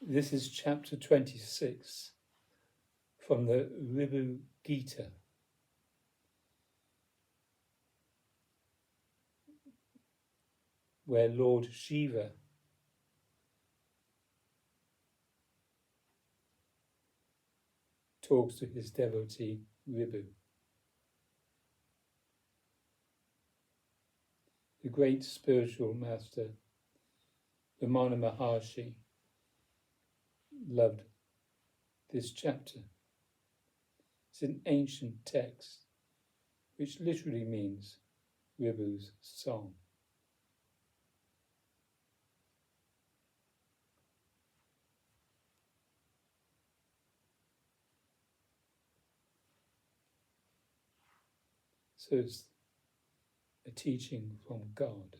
This is chapter 26 from the Ribhu Gita. Where Lord Shiva talks to his devotee Ribhu. The great spiritual master, Ramana Maharshi, loved this chapter. It's an ancient text which literally means Ribhu's song. So it's a teaching from God.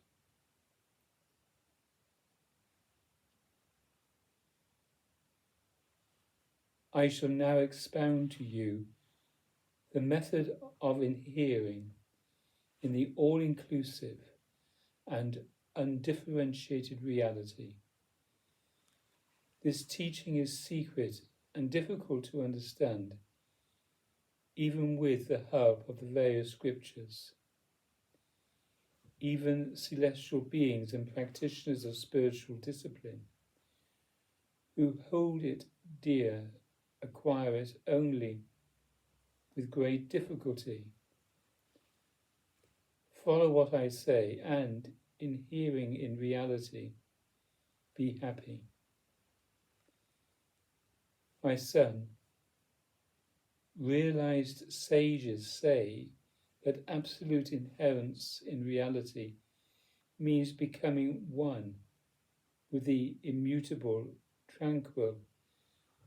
I shall now expound to you the method of adhering in the all-inclusive and undifferentiated reality. This teaching is secret and difficult to understand, even with the help of the various scriptures. Even celestial beings and practitioners of spiritual discipline who hold it dear acquire it only with great difficulty. Follow what I say and, in hearing in reality, be happy. My son, realized sages say that absolute inherence in reality means becoming one with the immutable, tranquil,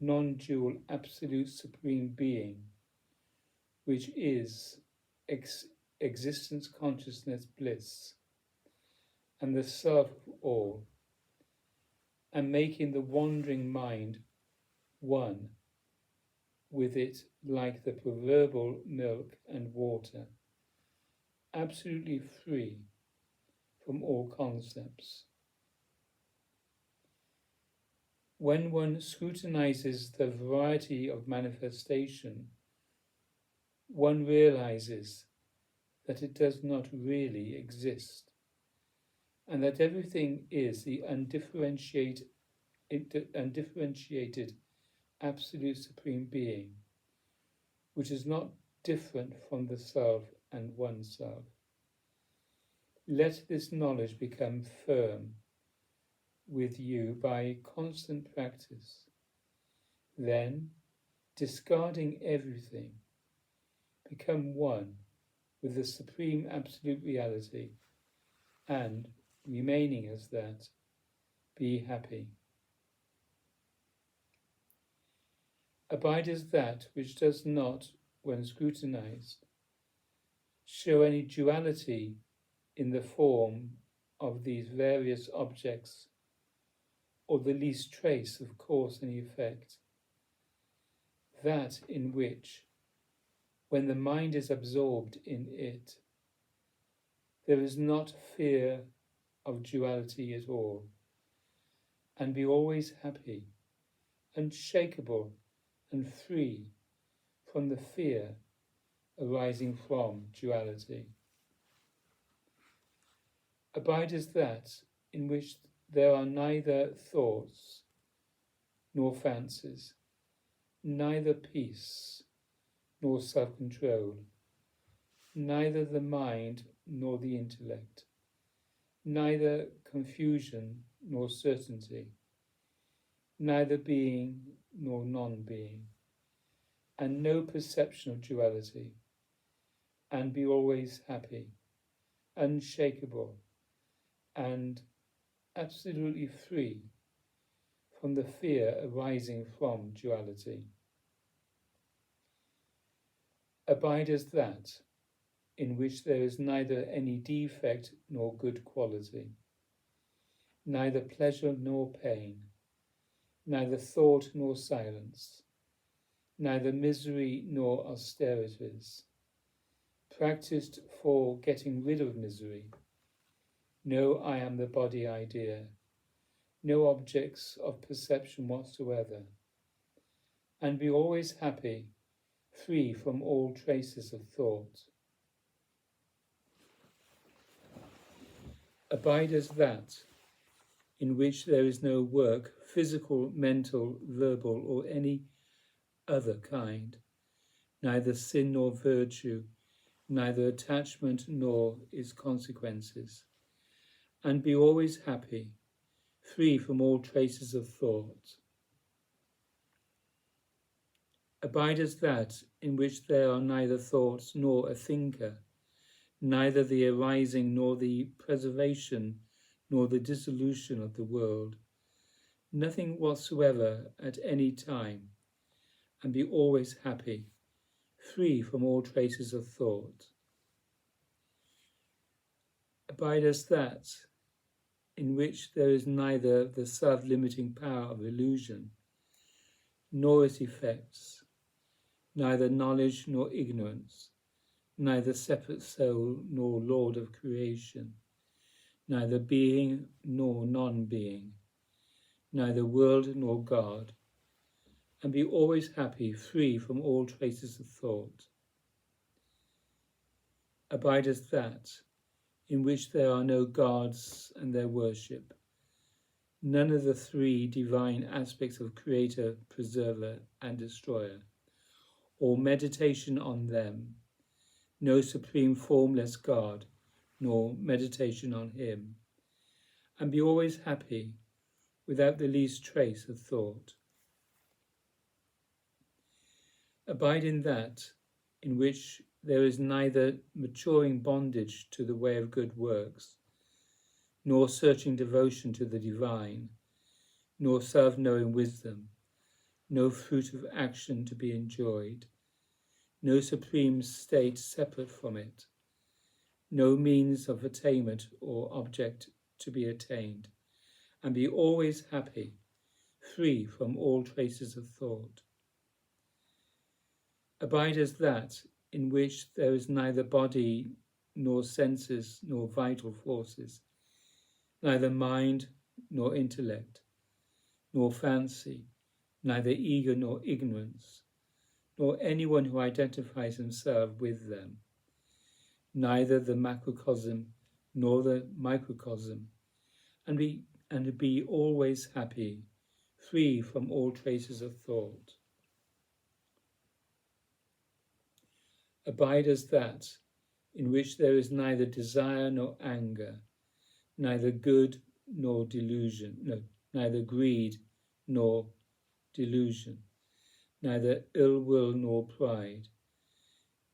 non-dual absolute supreme being, which is existence consciousness bliss and the self of all, and making the wandering mind one with it like the proverbial milk and water, absolutely free from all concepts. When one scrutinizes the variety of manifestation, one realizes that it does not really exist, and that everything is the undifferentiated absolute supreme being, which is not different from the self and oneself. Let this knowledge become firm with you by constant practice. Then, discarding everything, become one with the supreme absolute reality, and, remaining as that, be happy. Abide as that which does not, when scrutinized, show any duality in the form of these various objects, or the least trace of cause and effect. That in which, when the mind is absorbed in it, there is not fear of duality at all, and be always happy, unshakable, and free from the fear arising from duality. Abide as that in which there are neither thoughts nor fancies, neither peace nor self-control, neither the mind nor the intellect, neither confusion nor certainty, neither being nor non-being, and no perception of duality, and be always happy, unshakable, and absolutely free from the fear arising from duality. Abide as that in which there is neither any defect nor good quality, neither pleasure nor pain, neither thought nor silence, neither misery nor austerities, practiced for getting rid of misery. No, I am the body idea. no objects of perception whatsoever, and be always happy, free from all traces of thought. Abide as that in which there is no work, physical, mental, verbal, or any other kind, neither sin nor virtue, neither attachment nor its consequences, and be always happy, free from all traces of thought. Abide as that in which there are neither thoughts nor a thinker, neither the arising nor the preservation nor the dissolution of the world, nothing whatsoever at any time, and be always happy, free from all traces of thought. Abide as that in which there is neither the self-limiting power of illusion, nor its effects, neither knowledge nor ignorance, neither separate soul nor lord of creation, neither being nor non-being, neither world nor God, and be always happy, free from all traces of thought. Abide as that in which there are no gods and their worship, none of the three divine aspects of Creator, Preserver, and Destroyer, or meditation on them, no supreme formless God, nor meditation on Him, and be always happy, without the least trace of thought. Abide in that in which there is neither maturing bondage to the way of good works, nor searching devotion to the divine, nor self-knowing wisdom, no fruit of action to be enjoyed, no supreme state separate from it, no means of attainment or object to be attained, and be always happy, free from all traces of thought. Abide as that in which there is neither body nor senses nor vital forces, neither mind nor intellect, nor fancy, neither ego nor ignorance, nor anyone who identifies himself with them, neither the macrocosm nor the microcosm, and be always happy, free from all traces of thought. Abide as that in which there is neither desire nor anger, neither good nor delusion, neither greed nor delusion, neither ill will nor pride,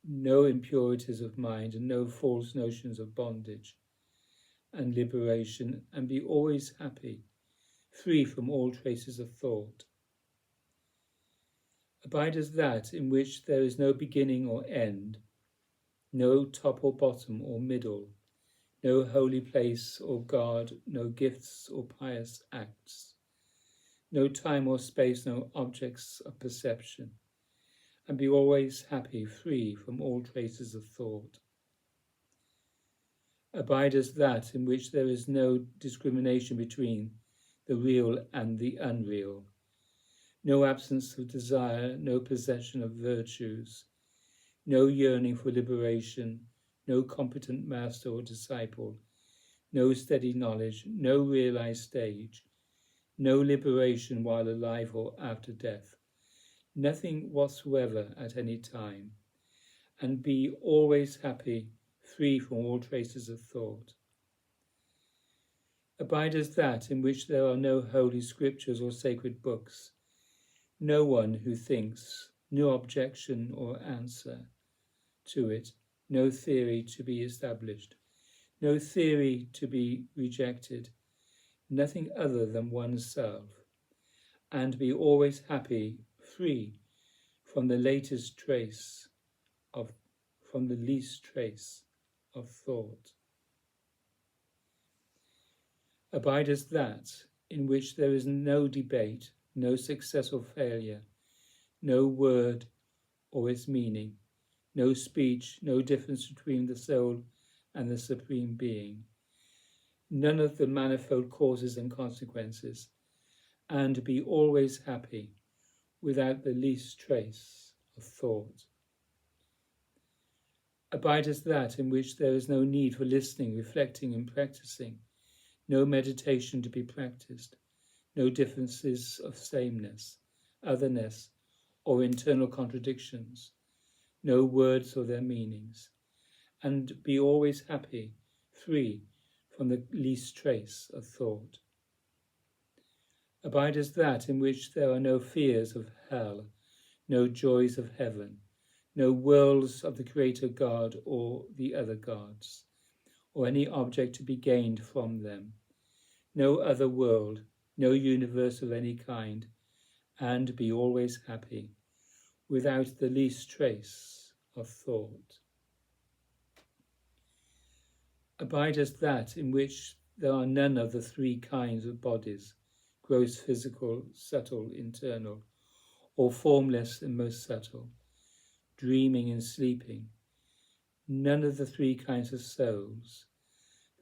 no impurities of mind and no false notions of bondage and liberation, and be always happy, free from all traces of thought. Abide as that in which there is no beginning or end, no top or bottom or middle, no holy place or God, no gifts or pious acts, no time or space, no objects of perception, and be always happy, free from all traces of thought. Abide as that in which there is no discrimination between the real and the unreal, no absence of desire, no possession of virtues, no yearning for liberation, no competent master or disciple, no steady knowledge, no realized stage, no liberation while alive or after death, nothing whatsoever at any time, and be always happy, free from all traces of thought. Abide as that in which there are no holy scriptures or sacred books, no one who thinks, no objection or answer to it, no theory to be established, no theory to be rejected, nothing other than oneself, and be always happy, free from the least trace of thought. Abide as that in which there is no debate, no success or failure, no word or its meaning, no speech, no difference between the soul and the Supreme Being, none of the manifold causes and consequences, and be always happy, without the least trace of thought. Abide as that in which there is no need for listening, reflecting, and practicing, no meditation to be practiced, no differences of sameness, otherness, or internal contradictions, no words or their meanings, and be always happy, free from the least trace of thought. Abide as that in which there are no fears of hell, no joys of heaven, no worlds of the Creator God or the other gods, or any object to be gained from them, no other world, no universe of any kind, and be always happy, without the least trace of thought. Abide as that in which there are none of the three kinds of bodies, gross, physical, subtle, internal, or formless and most subtle, dreaming and sleeping, none of the three kinds of souls,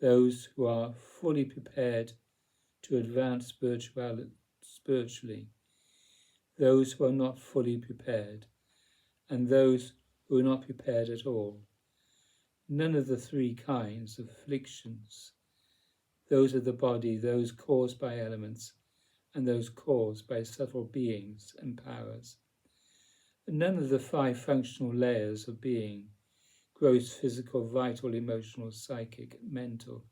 those who are fully prepared to advance spiritually, those who are not fully prepared, and those who are not prepared at all, none of the three kinds of afflictions, those of the body, those caused by elements, and those caused by subtle beings and powers, and none of the five functional layers of being, gross, physical, vital, emotional, psychic, mental,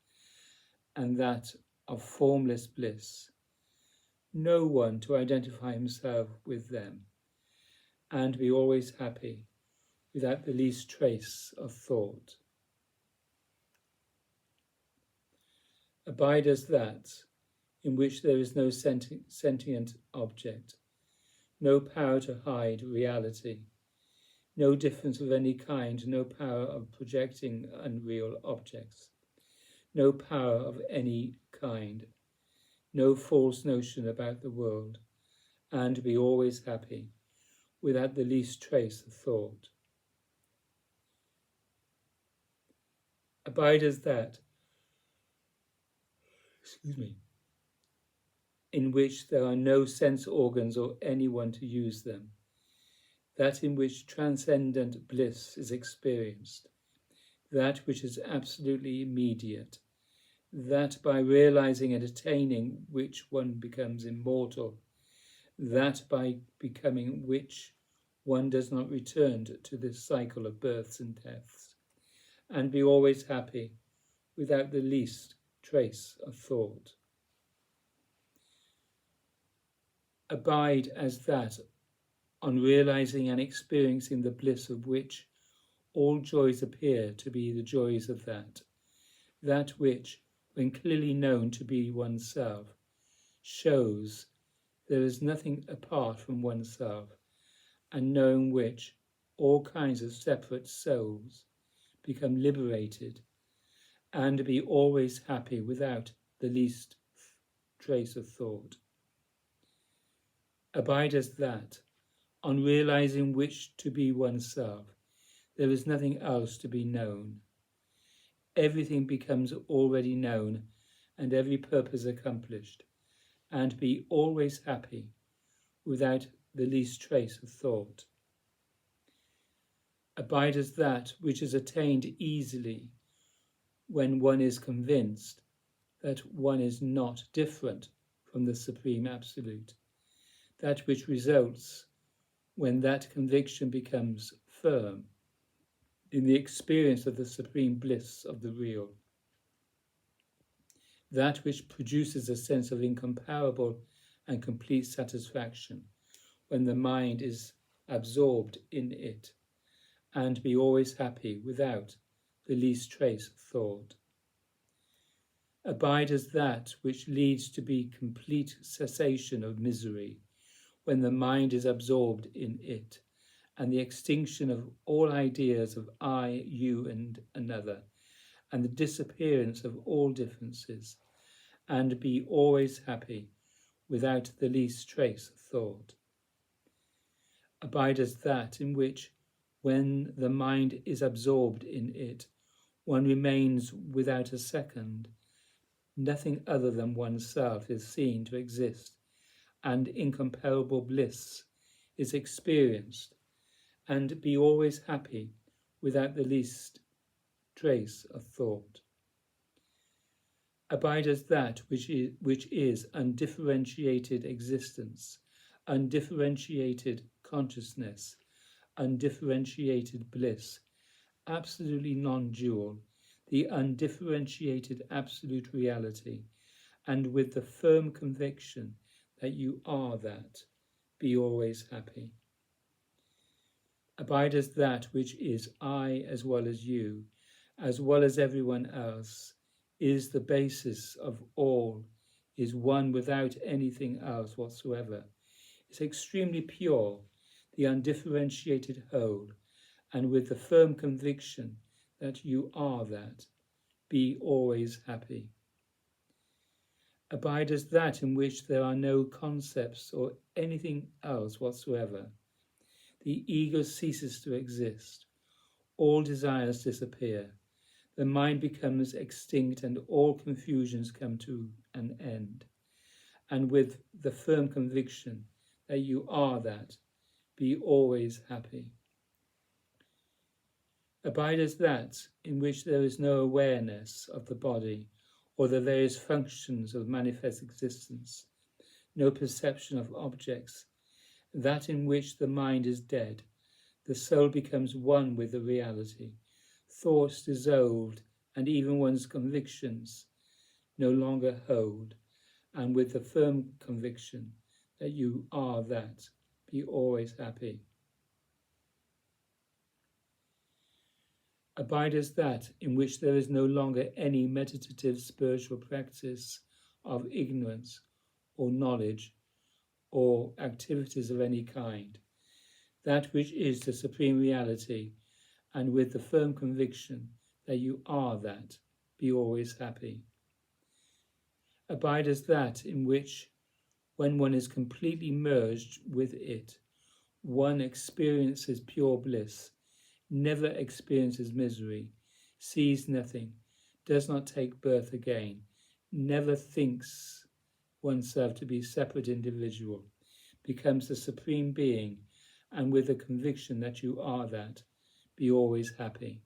and that of formless bliss, no one to identify himself with them, and be always happy, without the least trace of thought. Abide as that in which there is no sentient object, no power to hide reality, no difference of any kind, no power of projecting unreal objects, no power of any kind, no false notion about the world, and be always happy, without the least trace of thought. Abide as that, in which there are no sense organs or anyone to use them, that in which transcendent bliss is experienced, that which is absolutely immediate, that by realizing and attaining which one becomes immortal, that by becoming which one does not return to this cycle of births and deaths, and be always happy, without the least trace of thought. Abide as that on realizing and experiencing the bliss of which all joys appear to be the joys of that which, when clearly known to be oneself, shows there is nothing apart from oneself, and knowing which all kinds of separate souls become liberated, and be always happy without the least trace of thought. Abide as that, on realizing which to be oneself, there is nothing else to be known. Everything becomes already known, and every purpose accomplished, and be always happy, without the least trace of thought. Abide as that which is attained easily when one is convinced that one is not different from the Supreme Absolute, that which results when that conviction becomes firm in the experience of the supreme bliss of the real, that which produces a sense of incomparable and complete satisfaction when the mind is absorbed in it, and be always happy without the least trace of thought. Abide as that which leads to be complete cessation of misery when the mind is absorbed in it, and the extinction of all ideas of I, you, and another, and the disappearance of all differences, and be always happy without the least trace of thought. Abide as that in which, when the mind is absorbed in it, one remains without a second, nothing other than oneself is seen to exist, and incomparable bliss is experienced, and be always happy without the least trace of thought. Abide as that which is undifferentiated existence, undifferentiated consciousness, undifferentiated bliss, absolutely non-dual, the undifferentiated absolute reality, and with the firm conviction that you are that, be always happy. Abide as that which is I as well as you, as well as everyone else, is the basis of all, is one without anything else whatsoever, is extremely pure, the undifferentiated whole, and with the firm conviction that you are that, be always happy. Abide as that in which there are no concepts or anything else whatsoever. The ego ceases to exist. All desires disappear. The mind becomes extinct and all confusions come to an end. And with the firm conviction that you are that, be always happy. Abide as that in which there is no awareness of the body or the various functions of manifest existence, no perception of objects, that in which the mind is dead, the soul becomes one with the reality, thoughts dissolved, and even one's convictions no longer hold, and with the firm conviction that you are that, be always happy. Abide as that in which there is no longer any meditative spiritual practice of ignorance or knowledge or activities of any kind, that which is the supreme reality, and with the firm conviction that you are that, be always happy. Abide as that in which, when one is completely merged with it, one experiences pure bliss, never experiences misery, sees nothing, does not take birth again, never thinks oneself to be separate individual, becomes the supreme being, and with the conviction that you are that, be always happy.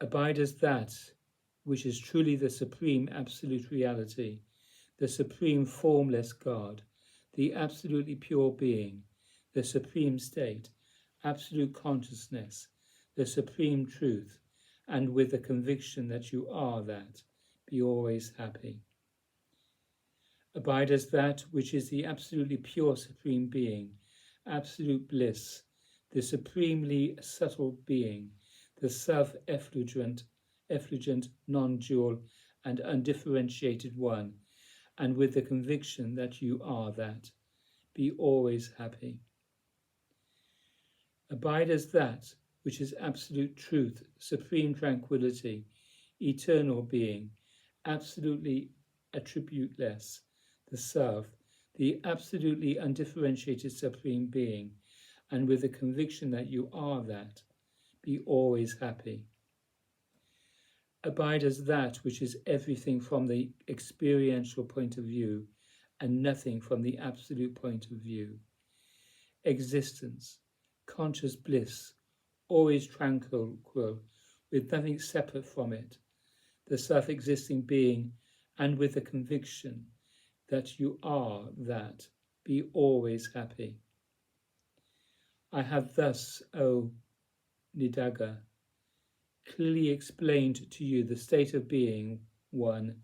Abide as that which is truly the supreme absolute reality, the supreme formless God, the absolutely pure being, the supreme state, absolute consciousness, the supreme truth, and with the conviction that you are that, be always happy. Abide as that which is the absolutely pure supreme being, absolute bliss, the supremely subtle being, the self-effulgent, non-dual and undifferentiated one, and with the conviction that you are that, be always happy. Abide as that which is absolute truth, supreme tranquility, eternal being, absolutely attributeless, the self, the absolutely undifferentiated supreme being, and with the conviction that you are that, be always happy. Abide as that which is everything from the experiential point of view and nothing from the absolute point of view. Existence, conscious bliss, always tranquil, with nothing separate from it, the self-existing being, and with the conviction that you are that, be always happy. I have thus, O Nidaga, clearly explained to you the state of being one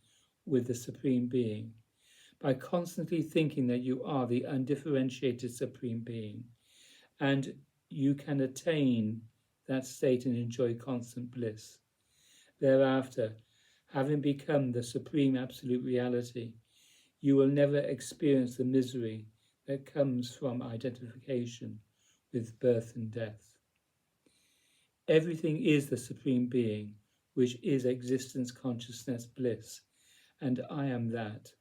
with the Supreme Being, by constantly thinking that you are the undifferentiated Supreme Being, and you can attain that state and enjoy constant bliss. Thereafter, having become the Supreme Absolute Reality, you will never experience the misery that comes from identification with birth and death. Everything is the Supreme Being, which is existence, consciousness, bliss, and I am that.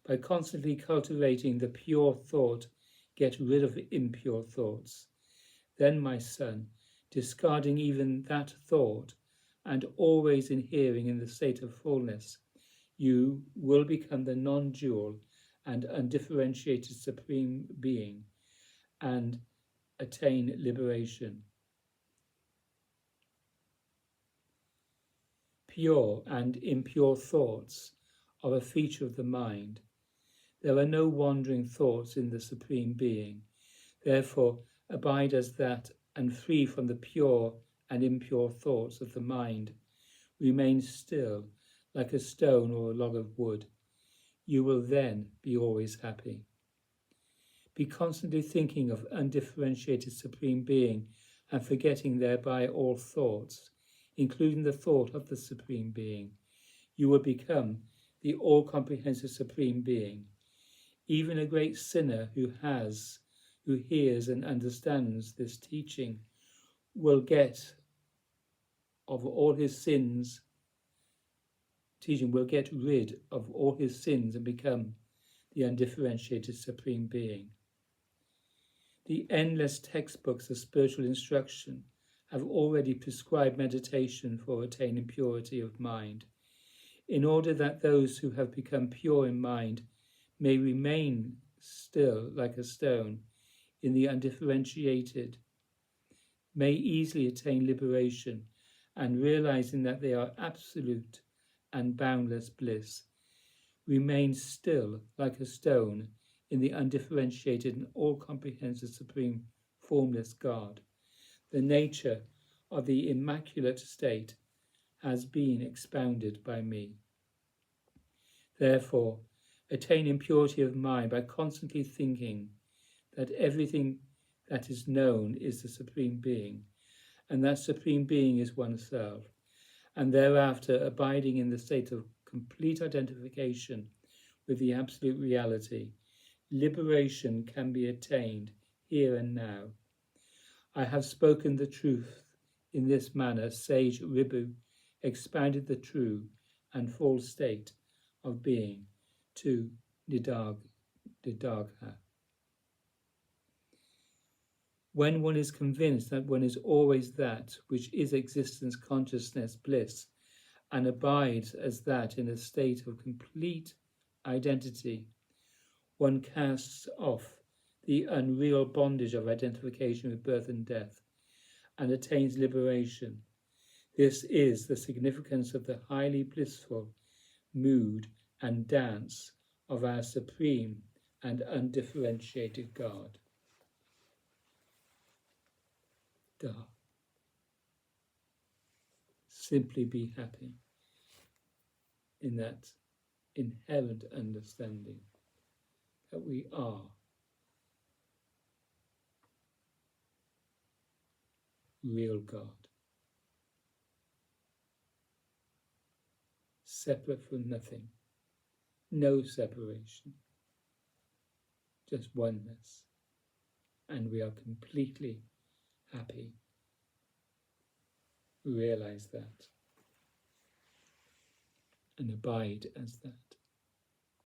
By constantly cultivating the pure thought, get rid of impure thoughts. Then, my son, discarding even that thought, and always inhering in the state of fullness, you will become the non-dual and undifferentiated Supreme Being and attain liberation. Pure and impure thoughts are a feature of the mind. There are no wandering thoughts in the Supreme Being. Therefore, abide as that and free from the pure and impure thoughts of the mind. Remain still, like a stone or a log of wood. You will then be always happy. Be constantly thinking of undifferentiated Supreme Being and forgetting thereby all thoughts, including the thought of the Supreme Being. You will become the all-comprehensive Supreme Being. Even a great sinner who hears and understands this teaching will get rid of all his sins and become the undifferentiated Supreme Being. The endless textbooks of spiritual instruction have already prescribed meditation for attaining purity of mind, in order that those who have become pure in mind may remain still like a stone in the undifferentiated, may easily attain liberation, and realizing that they are absolute and boundless bliss, remain still like a stone in the undifferentiated and all-comprehensive Supreme Formless God. The nature of the immaculate state has been expounded by me. Therefore, attaining purity of mind by constantly thinking that everything that is known is the Supreme Being, and that Supreme Being is oneself, and thereafter abiding in the state of complete identification with the absolute reality, liberation can be attained here and now. I have spoken the truth in this manner. Sage Ribhu expounded the true and full state of being to Nidagha. When one is convinced that one is always that which is existence, consciousness, bliss, and abides as that in a state of complete identity, one casts off the unreal bondage of identification with birth and death and attains liberation. This is the significance of the highly blissful mood and dance of our supreme and undifferentiated God. Da. Simply be happy in that inherent understanding that we are real God, separate from nothing, no separation, just oneness, and we are completely happy. Realize that and abide as that.